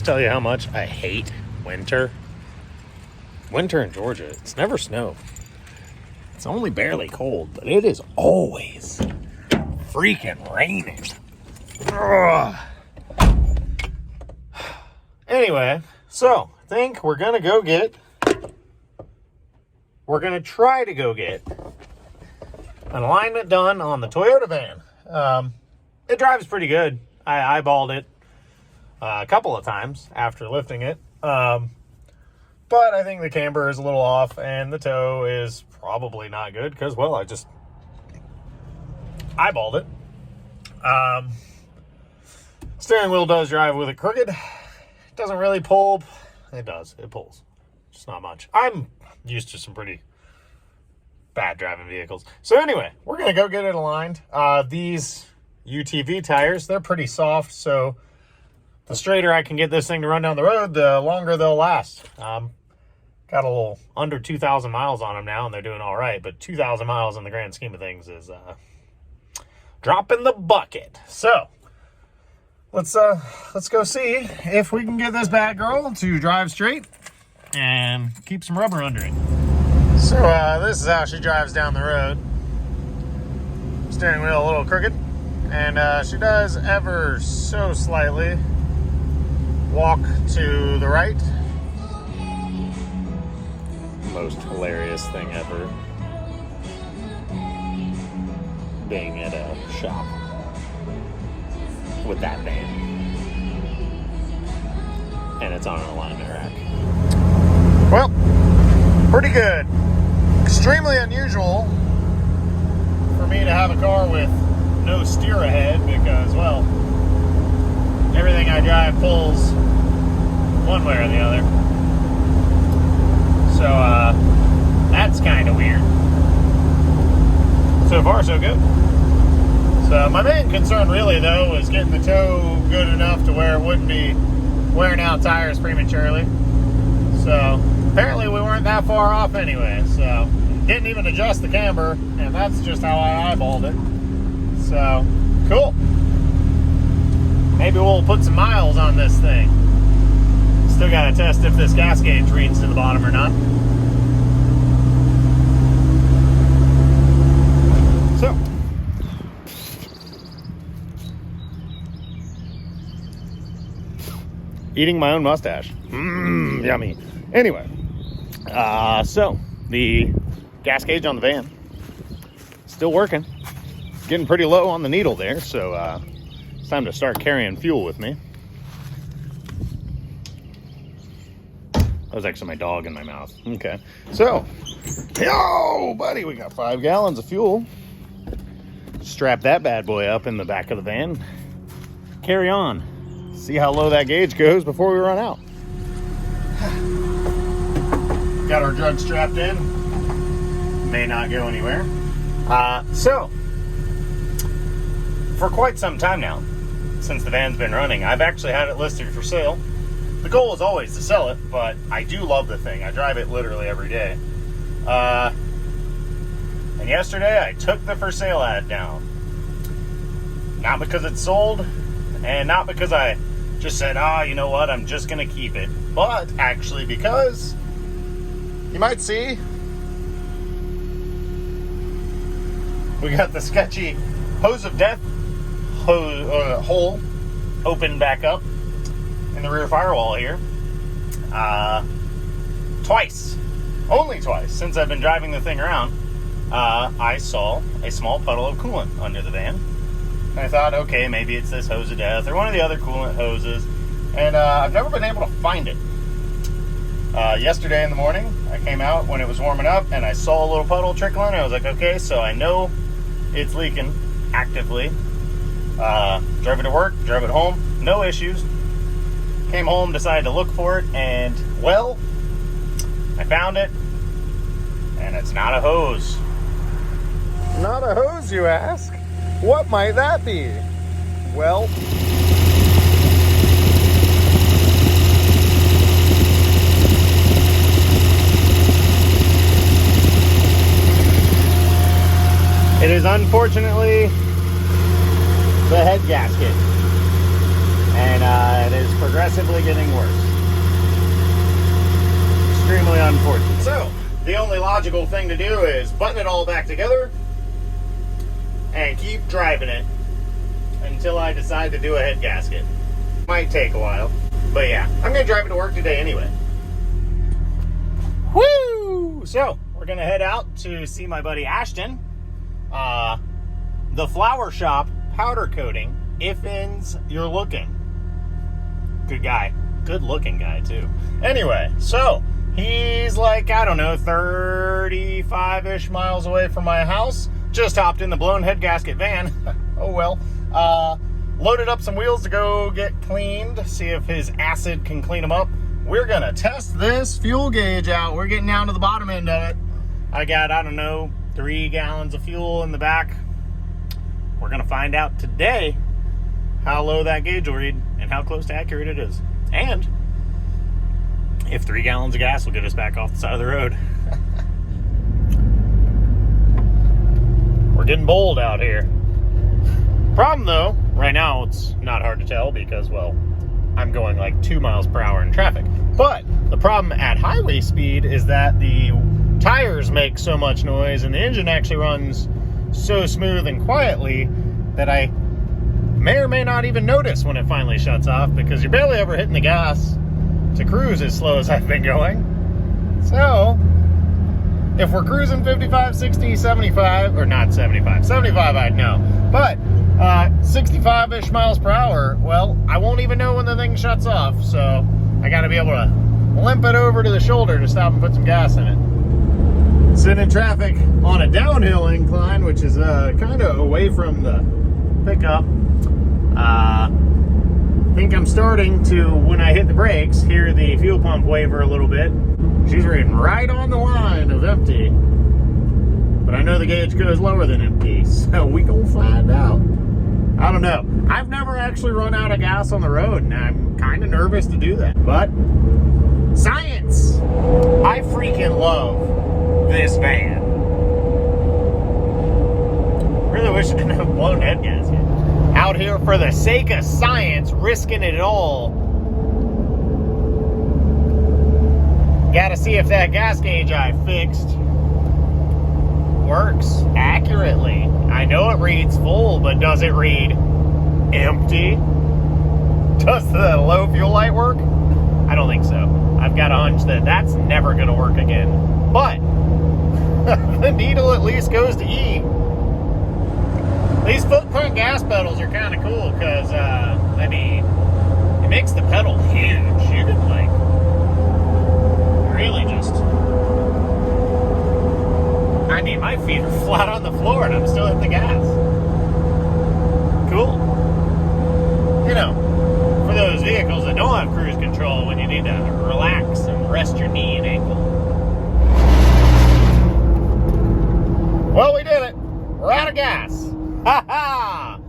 tell you how much I hate winter? Winter in Georgia, it's never snow. It's only barely cold, but it is always freaking raining. Ugh. Anyway, so I think we're going to try to go get an alignment done on the Toyota van. It drives pretty good. I eyeballed it a couple of times after lifting it. But I think the camber is a little off and the toe is probably not good because, well, I just eyeballed it. Steering wheel does drive with it crooked. It doesn't really pull. It does. It pulls. Just not much. I'm used to some pretty bad driving vehicles. So anyway, we're going to go get it aligned. These UTV tires, they're pretty soft, so the straighter I can get this thing to run down the road, the longer they'll last. Got a little under 2,000 miles on them now, and they're doing all right, but 2,000 miles in the grand scheme of things is drop in the bucket. So let's go see if we can get this bad girl to drive straight and keep some rubber under it. So this is how she drives down the road. Steering wheel a little crooked, and she does ever so slightly walk to the right. Most hilarious thing ever, being at a shop with that van, and it's on an alignment rack. Well, pretty good. Extremely unusual for me to have a car with no steer ahead because, well, everything I drive pulls one way or the other. So that's kind of weird. So far, so good. So my main concern really, though, was getting the toe good enough to where it wouldn't be wearing out tires prematurely. So apparently we weren't that far off anyway. So didn't even adjust the camber, and that's just how I eyeballed it. So cool. Maybe we'll put some miles on this thing. Still got to test if this gas gauge reads to the bottom or not. So, eating my own mustache. Yummy. Anyway, so the gas gauge on the van still working. Getting pretty low on the needle there, so it's time to start carrying fuel with me. That was actually my dog in my mouth. Okay, so, yo, buddy, we got 5 gallons of fuel. Strap that bad boy up in the back of the van. Carry on. See how low that gauge goes before we run out. Got our jug strapped in. May not go anywhere. So, for quite some time now, since the van's been running, I've actually had it listed for sale. The goal is always to sell it, but I do love the thing. I drive it literally every day. And yesterday I took the for sale ad down. Not because it's sold, and not because I just said, you know what, I'm just going to keep it. But actually because, you might see, we got the sketchy hose of death hole open back up in the rear firewall here. Twice, only twice, since I've been driving the thing around, I saw a small puddle of coolant under the van. And I thought, okay, maybe it's this hose of death or one of the other coolant hoses. And I've never been able to find it. Yesterday in the morning, I came out when it was warming up and I saw a little puddle trickling. I was like, okay, so I know it's leaking actively. Drove it to work, drove it home, no issues. Came home, decided to look for it, and, well, I found it, and it's not a hose. Not a hose, you ask? What might that be? Well, it is unfortunately the head gasket. and it is progressively getting worse. Extremely unfortunate. So, the only logical thing to do is button it all back together and keep driving it until I decide to do a head gasket. Might take a while, but yeah, I'm gonna drive it to work today anyway. Woo! So, we're gonna head out to see my buddy Ashton. The flower shop powder coating, if you're looking. Good guy. Good looking guy, too. Anyway, so he's like, I don't know, 35-ish miles away from my house. Just hopped in the blown head gasket van. Oh well. Loaded up some wheels to go get cleaned, see if his acid can clean them up. We're gonna test this fuel gauge out. We're getting down to the bottom end of it. I got, I don't know, 3 gallons of fuel in the back. We're gonna find out today how low that gauge will read and how close to accurate it is. And if 3 gallons of gas will get us back off the side of the road. We're getting bold out here. Problem though, right now it's not hard to tell because, well, I'm going like 2 miles per hour in traffic. But the problem at highway speed is that the tires make so much noise and the engine actually runs so smooth and quietly that I may or may not even notice when it finally shuts off, because you're barely ever hitting the gas to cruise as slow as I've been going. So if we're cruising 55, 60, 75, or not 75, 75 I'd know, but 65-ish miles per hour, well, I won't even know when the thing shuts off, so I gotta be able to limp it over to the shoulder to stop and put some gas in it. Sitting in traffic on a downhill incline, which is kind of away from the pickup. I think I'm starting to, when I hit the brakes, hear the fuel pump waver a little bit. She's reading right on the line of empty, but I know the gauge goes lower than empty, so we gonna find out. I don't know. I've never actually run out of gas on the road, and I'm kind of nervous to do that, but science! I freaking love this van. Really wish it didn't have a blown head gasket. Out here for the sake of science, risking it all. Gotta see if that gas gauge I fixed works accurately. I know it reads full, but does it read empty? Does the low fuel light work? I don't think so. I've got a hunch that that's never gonna work again. But the needle at least goes to E. These footprint gas pedals are kind of cool because, I mean, it makes the pedal huge. You can, like, really just... I mean, my feet are flat on the floor and I'm still hitting the gas. Cool. You know, for those vehicles that don't have cruise control, when you need to relax and rest your knee and ankle. Well, we did it. We're out of gas. Ha ha!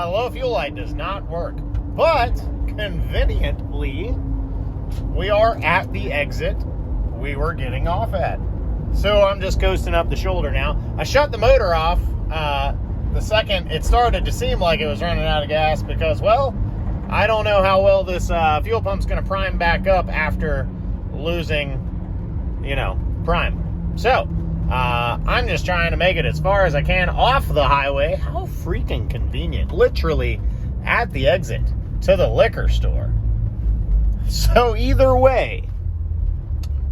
Low fuel light does not work. But, conveniently, we are at the exit we were getting off at. So I'm just coasting up the shoulder now. I shut the motor off the second it started to seem like it was running out of gas because, well, I don't know how well this fuel pump's going to prime back up after losing, you know, prime. So, I'm just trying to make it as far as I can off the highway. How freaking convenient. Literally at the exit to the liquor store. So either way,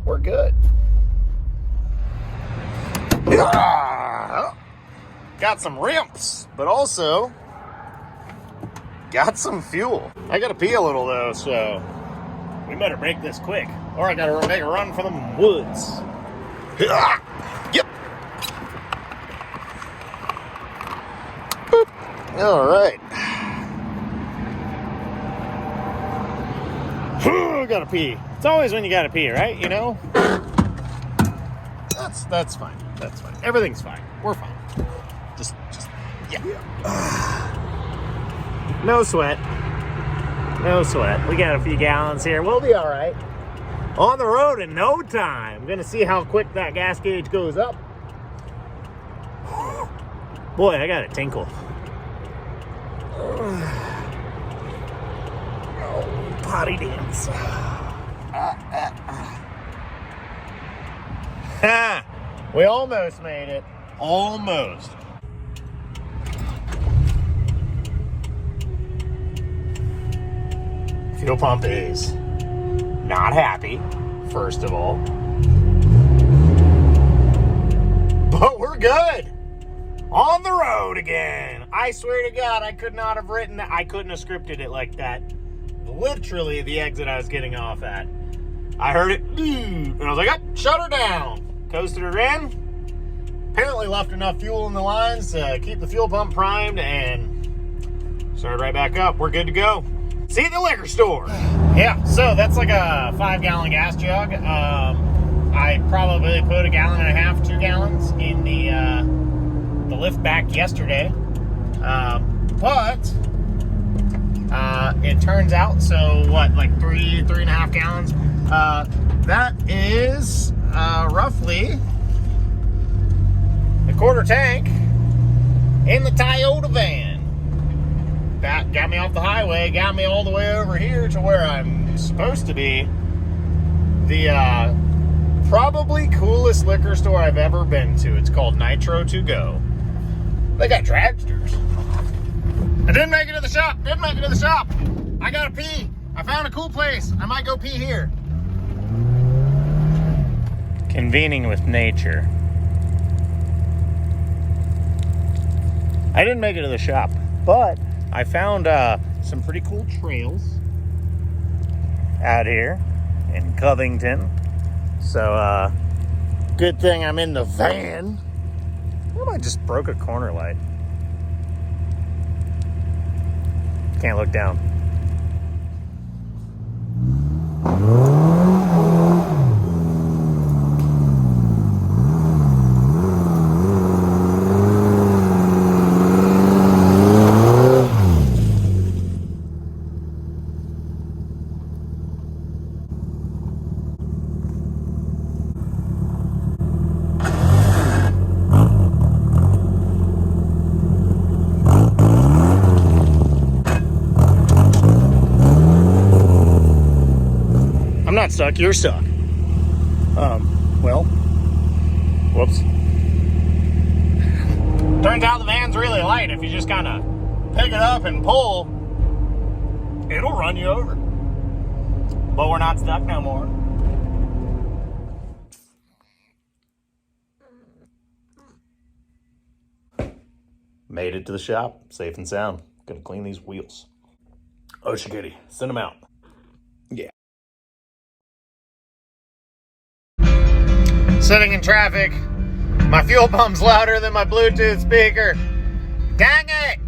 we're good. Got some rimps, but also got some fuel. I gotta pee a little though, so we better make this quick, or I gotta make a run for them woods. Yep. Boop. All right. Gotta pee. It's always when you gotta pee, right? You know. That's fine. That's fine. Everything's fine. We're fine. Just yeah. No sweat. No sweat. We got a few gallons here. We'll be all right. On the road in no time. I'm gonna see how quick that gas gauge goes up. Boy, I got a tinkle. Oh, potty dance. Ha! We almost made it. Almost. Fuel pump is not happy, first of all. But we're good. On the road again. I swear to God, I could not have written that. I couldn't have scripted it like that. Literally the exit I was getting off at. I heard it, and I was like, oh, shut her down. Coasted her in. Apparently left enough fuel in the lines to keep the fuel pump primed, and started right back up. We're good to go. See you at the liquor store. Yeah, so that's like a 5-gallon gas jug. I probably put 1.5 gallons, 2 gallons in the lift back yesterday. But it turns out, so what, like 3.5 gallons? That is roughly a quarter tank in the Toyota van. That got me off the highway, got me all the way over here to where I'm supposed to be. The probably coolest liquor store I've ever been to. It's called Nitro To Go. They got dragsters. I didn't make it to the shop. I gotta pee. I found a cool place. I might go pee here. Convening with nature. I didn't make it to the shop, but I found some pretty cool trails out here in Covington. So, good thing I'm in the van. What if I just broke a corner light? Can't look down. I'm not stuck, you're stuck. Well, whoops. Turns out the van's really light. If you just kind of pick it up and pull, it'll run you over. But we're not stuck no more. Made it to the shop, safe and sound. Gonna clean these wheels. Ocean Kitty, send them out. Yeah. Sitting in traffic, my fuel pump's louder than my Bluetooth speaker. Dang it!